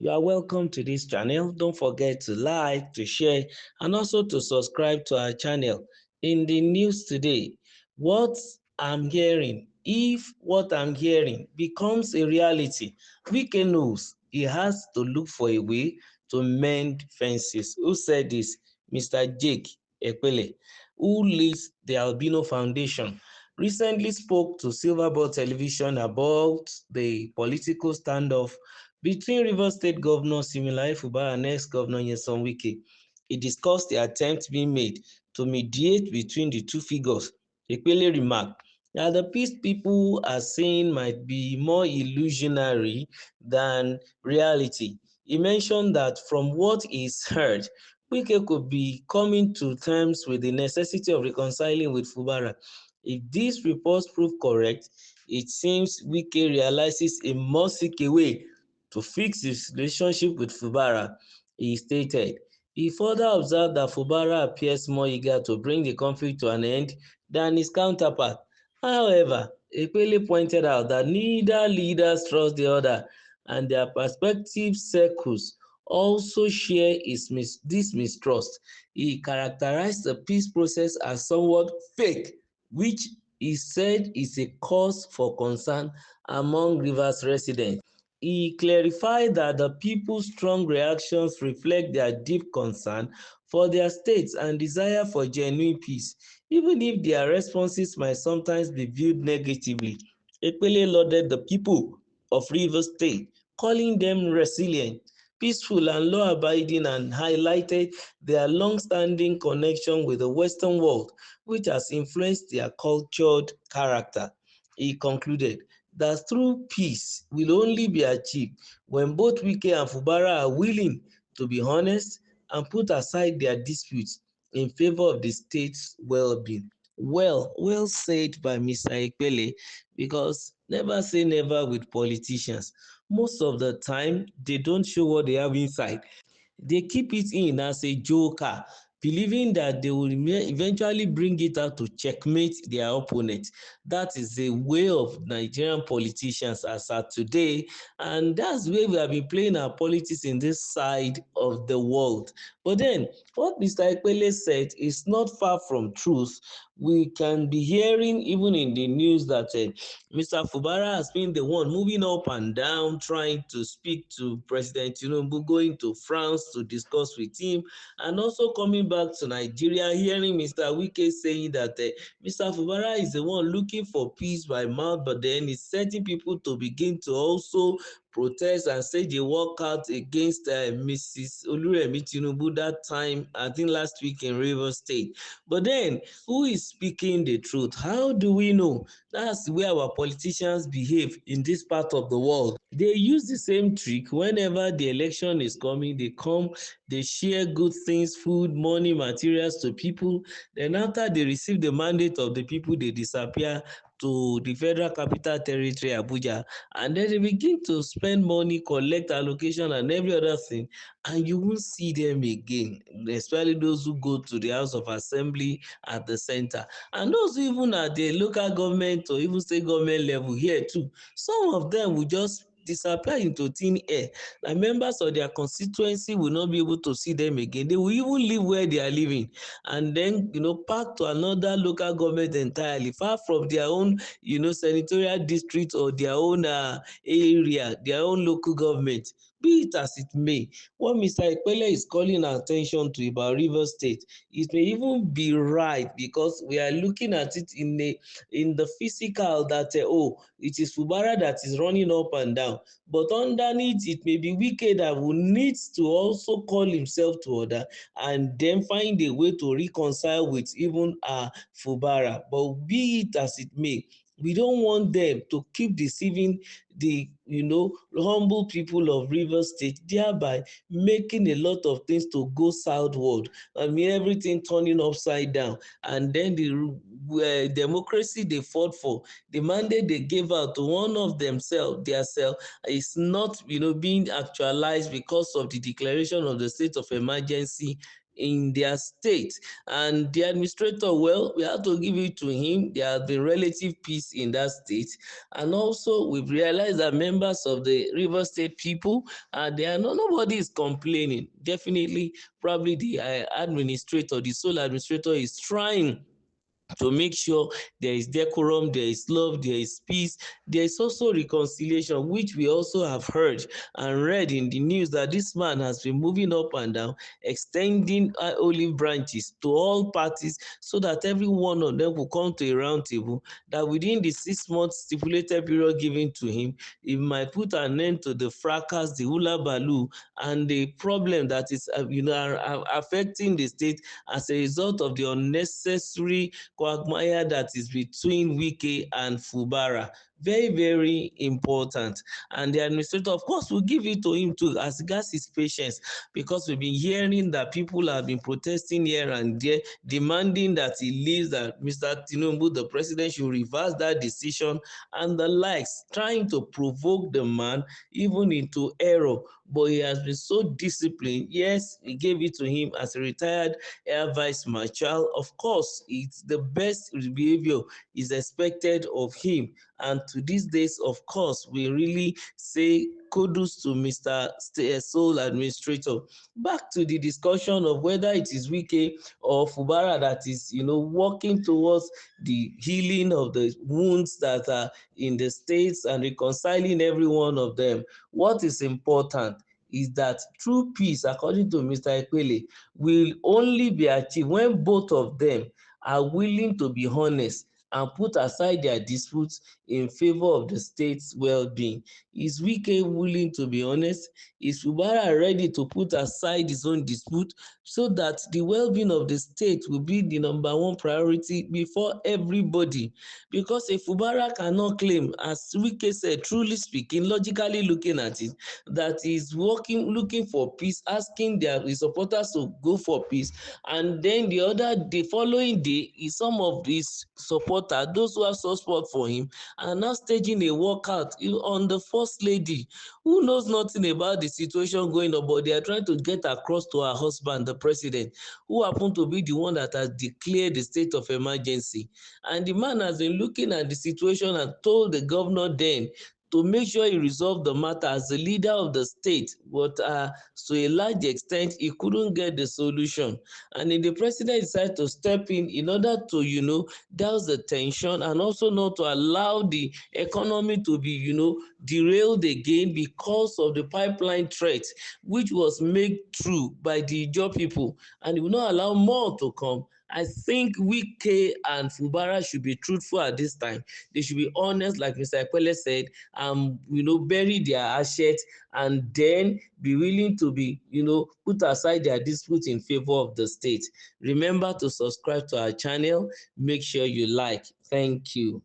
You are welcome to this channel. Don't forget to like, to share, and also to subscribe to our channel. In the news today, what I'm hearing, if what I'm hearing becomes a reality, Wike knows he has to look for a way to mend fences. Who said this? Mr. Jake Ekpele, who leads the Albino Foundation, recently spoke to Silverbird Television about the political standoff between Rivers State Governor Similaye Fubara and ex-Governor Nyesom Wike. He discussed the attempt being made to mediate between the two figures. Ekpele remarked that the peace people are saying might be more illusionary than reality. He mentioned that from what he's heard, Wike could be coming to terms with the necessity of reconciling with Fubara. If these reports prove correct, it seems Wike realizes he must seek a way to fix his relationship with Fubara, he stated. He further observed that Fubara appears more eager to bring the conflict to an end than his counterpart. However, Ekpele pointed out that neither leaders trust the other, and their perspective circles also share this mistrust. He characterized the peace process as somewhat fake, which he said is a cause for concern among Rivers residents. He clarified that the people's strong reactions reflect their deep concern for their states and desire for genuine peace, even if their responses might sometimes be viewed negatively. Ekpele lauded the people of Rivers State, calling them resilient, peaceful, and law-abiding, and highlighted their long-standing connection with the Western world, which has influenced their cultured character. He concluded that true peace will only be achieved when both Wike and Fubara are willing to be honest and put aside their disputes in favor of the state's well-being. Well said by Mr. Ekpele, because never say never with politicians. Most of the time, they don't show what they have inside. They keep it in as a joker, believing that they will eventually bring it out to checkmate their opponent. That is the way of Nigerian politicians as at today, and that's where we have been playing our politics in this side of the world. But then, what Mr. Ekpele said is not far from truth. We can be hearing even in the news that Mr. Fubara has been the one moving up and down, trying to speak to President Tinubu, going to France to discuss with him, and also coming back to Nigeria, hearing Mr. Wike saying that Mr. Fubara is the one looking for peace by mouth, but then he's setting people to begin to also protest and say they walk out against Mrs. Oluremi Tinubu that time, I think last week in Rivers State. But then, who is speaking the truth? How do we know? That's where our politicians behave in this part of the world. They use the same trick whenever the election is coming. They come, they share good things, food, money, materials to people. Then after they receive the mandate of the people, they disappear to the Federal Capital Territory, Abuja, and then they begin to spend money, collect allocation and every other thing, and you won't see them again, especially those who go to the House of Assembly at the center, and those even at the local government or even state government level here too. Some of them will just disappear into thin air. Like members of their constituency will not be able to see them again. They will even live where they are living and then pack to another local government entirely, far from their own senatorial district or their own area, their own local government. Be it as it may, what Mr. Ekpele is calling our attention to about Rivers State, it may even be right, because we are looking at it in the physical that it is Fubara that is running up and down, but underneath it may be Wike that will need to also call himself to order and then find a way to reconcile with even Fubara. But be it as it may, we don't want them to keep deceiving the humble people of Rivers State, thereby making a lot of things to go southward. I mean, everything turning upside down, and then the democracy they fought for, the mandate they gave out to one of themselves, is not being actualized because of the declaration of the state of emergency in their state. And the administrator, well, we have to give it to him. There has been relative peace in that state. And also, we've realized that members of the River State people, nobody is complaining. Definitely, probably the administrator, the sole administrator, is trying to make sure there is decorum, there is love, there is peace. There is also reconciliation, which we also have heard and read in the news that this man has been moving up and down, extending olive branches to all parties so that every one of them will come to a round table, that within the 6 months stipulated period given to him, it might put an end to the fracas, the hula baloo, and the problem that is affecting the state as a result of the unnecessary quagmire that is between Wike and Fubara. Very, very important. And the administrator, of course, will give it to him too, as regards his patience, because we've been hearing that people have been protesting here and there, demanding that he leaves, that Mr. Tinubu, the president, should reverse that decision and the likes, trying to provoke the man even into error. But he has been so disciplined. Yes, he gave it to him as a retired Air Vice Marshal. Of course, it's the best behavior is expected of him. And to these days, of course, we really say kudos to Mr. Sole Administrator. Back to the discussion of whether it is Wike or Fubara that is, working towards the healing of the wounds that are in the states and reconciling every one of them. What is important is that true peace, according to Mr. Ekpele, will only be achieved when both of them are willing to be honest and put aside their disputes in favor of the state's well-being. Is Wike willing to be honest? Is Fubara ready to put aside his own dispute so that the well-being of the state will be the number one priority before everybody? Because if Fubara cannot claim, as Wike said, truly speaking, logically looking at it, that he's looking for peace, asking his supporters to go for peace, and then the following day, some of his supporters, those who have soft spot for him, are now staging a walkout on the first lady, who knows nothing about the situation going on, but they are trying to get across to her husband, the president, who happened to be the one that has declared the state of emergency. And the man has been looking at the situation and told the governor then to make sure he resolved the matter as the leader of the state, but to a large extent, he couldn't get the solution. And then the president decided to step in order to, douse the tension and also not to allow the economy to be, derailed again because of the pipeline threat, which was made true by the Ijaw people, and he will not allow more to come. I think Wike and Fubara should be truthful at this time. They should be honest, like Mr. Ekpele said, and bury their assets, and then be willing to be, put aside their dispute in favor of the state. Remember to subscribe to our channel. Make sure you like. Thank you.